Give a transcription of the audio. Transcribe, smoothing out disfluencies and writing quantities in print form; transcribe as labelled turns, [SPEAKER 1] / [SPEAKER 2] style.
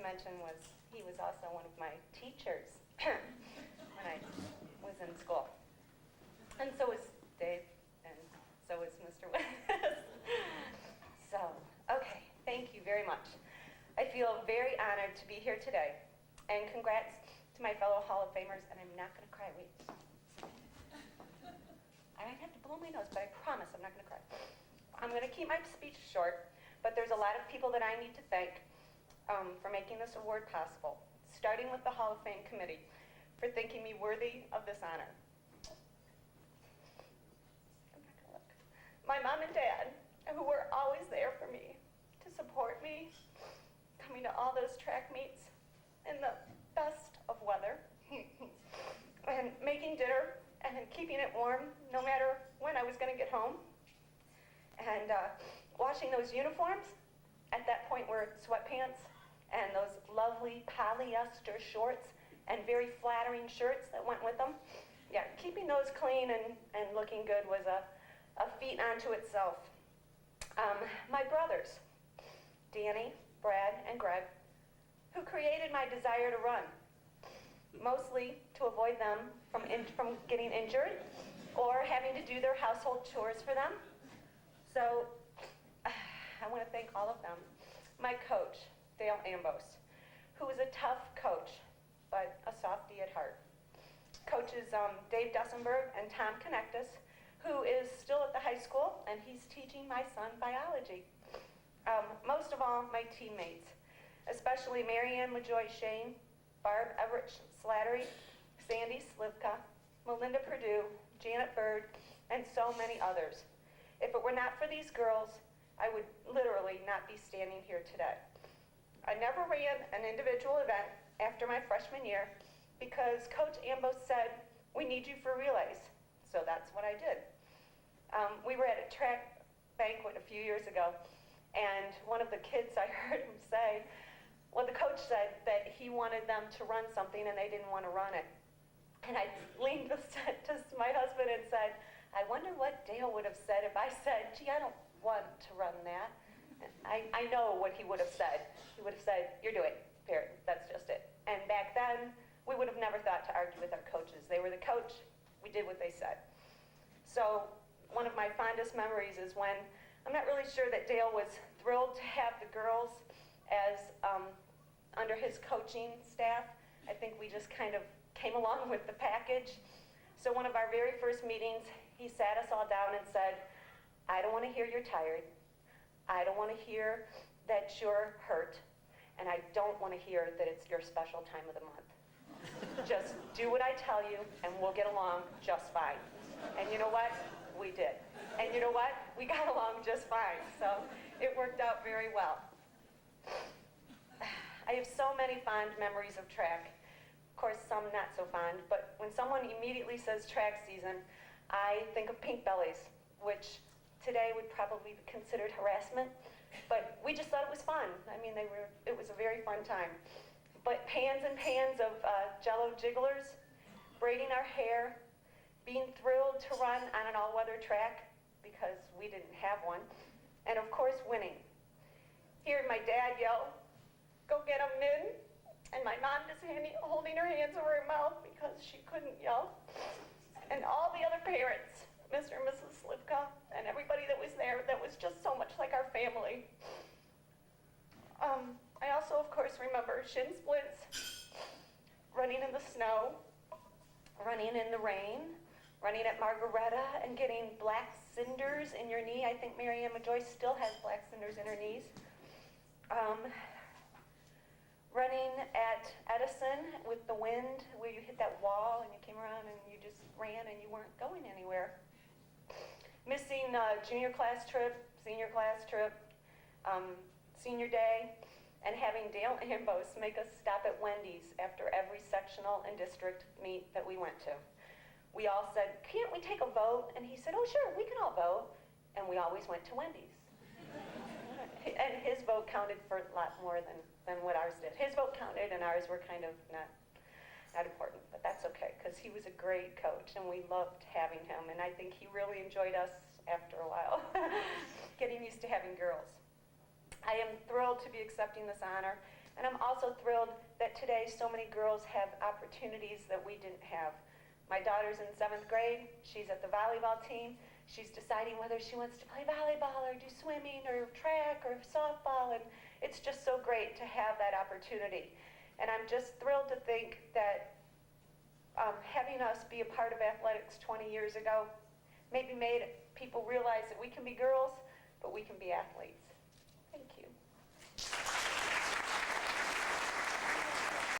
[SPEAKER 1] to mention was he was also one of my teachers when I was in school. And so was Dave, and so was Mr. Witness. So, okay, thank you very much. I feel very honored to be here today. And congrats to my fellow Hall of Famers, and I'm not going to cry. Wait. I might have to blow my nose, but I promise I'm not going to cry. I'm going to keep my speech short, but there's a lot of people that I need to thank for making this award possible, starting with the Hall of Fame Committee for thinking me worthy of this honor. I'm not gonna look. My mom and dad, who were always there for me, to support me, coming to all those track meets in the best of weather, and making dinner and keeping it warm no matter when I was going to get home, and washing those uniforms. At that point were sweatpants and those lovely polyester shorts and very flattering shirts that went with them. Yeah, keeping those clean and looking good was a feat unto itself. My brothers, Danny, Brad, and Greg, who created my desire to run, mostly to avoid them from getting injured or having to do their household chores for them. So I want to thank all of them. My coach, Dale Ambos, who was a tough coach, but a softie at heart. Coaches Dave Dussenberg and Tom Connectus, who is still at the high school, and he's teaching my son biology. Most of all, my teammates, especially Marianne LaJoy Shane, Barb Everett Slattery, Sandy Slivka, Melinda Perdue, Janet Bird, and so many others. If it were not for these girls, I would literally not be standing here today. I never ran an individual event after my freshman year because Coach Ambos said, "We need you for relays." So that's what I did. We were at a track banquet a few years ago, and one of the kids, I heard him say, well, the coach said that he wanted them to run something and they didn't want to run it. And I leaned to my husband and said, I wonder what Dale would have said if I said, gee, I don't want to run that. I know what he would have said. He would have said, you're doing it, period. That's just it. And back then, we would have never thought to argue with our coaches. They were the coach. We did what they said. So one of my fondest memories is when, I'm not really sure that Dale was thrilled to have the girls as under his coaching staff. I think we just kind of came along with the package. So one of our very first meetings, he sat us all down and said, I don't want to hear you're tired. I don't want to hear that you're hurt. And I don't want to hear that it's your special time of the month. Just do what I tell you and we'll get along just fine. And you know what? We did. And you know what? We got along just fine. So it worked out very well. I have so many fond memories of track. Of course, some not so fond, but when someone immediately says track season, I think of pink bellies, which today would probably be considered harassment, but we just thought it was fun. I mean, it was a very fun time. But pans and pans of Jell-O jigglers, braiding our hair, being thrilled to run on an all-weather track because we didn't have one, and of course winning. Hearing my dad yell, go get 'em, Min, and my mom just holding her hands over her mouth because she couldn't yell, and all the other parents, Mr. and Mrs. Slivka, and everybody that was there, that was just so much like our family. I also, of course, remember shin splints, running in the snow, running in the rain, running at Margaretta and getting black cinders in your knee. I think Marianne LaJoy still has black cinders in her knees. Running at Edison with the wind, where you hit that wall and you came around and you just ran and you weren't going anywhere. Missing junior class trip, senior class trip, senior day, and having Dale Ambos make us stop at Wendy's after every sectional and district meet that we went to. We all said, can't we take a vote? And he said, oh sure, we can all vote. And we always went to Wendy's. And his vote counted for a lot more than what ours did. His vote counted and ours were kind of not important, but that's okay, because he was a great coach and we loved having him, and I think he really enjoyed us after a while, getting used to having girls. I am thrilled to be accepting this honor And I'm also thrilled that today so many girls have opportunities that we didn't have. My daughter's in 7th grade. She's at the volleyball team. She's deciding whether she wants to play volleyball or do swimming or track or softball, and it's just so great to have that opportunity. And I'm just thrilled to think that having us be a part of athletics 20 years ago maybe made people realize that we can be girls, but we can be athletes.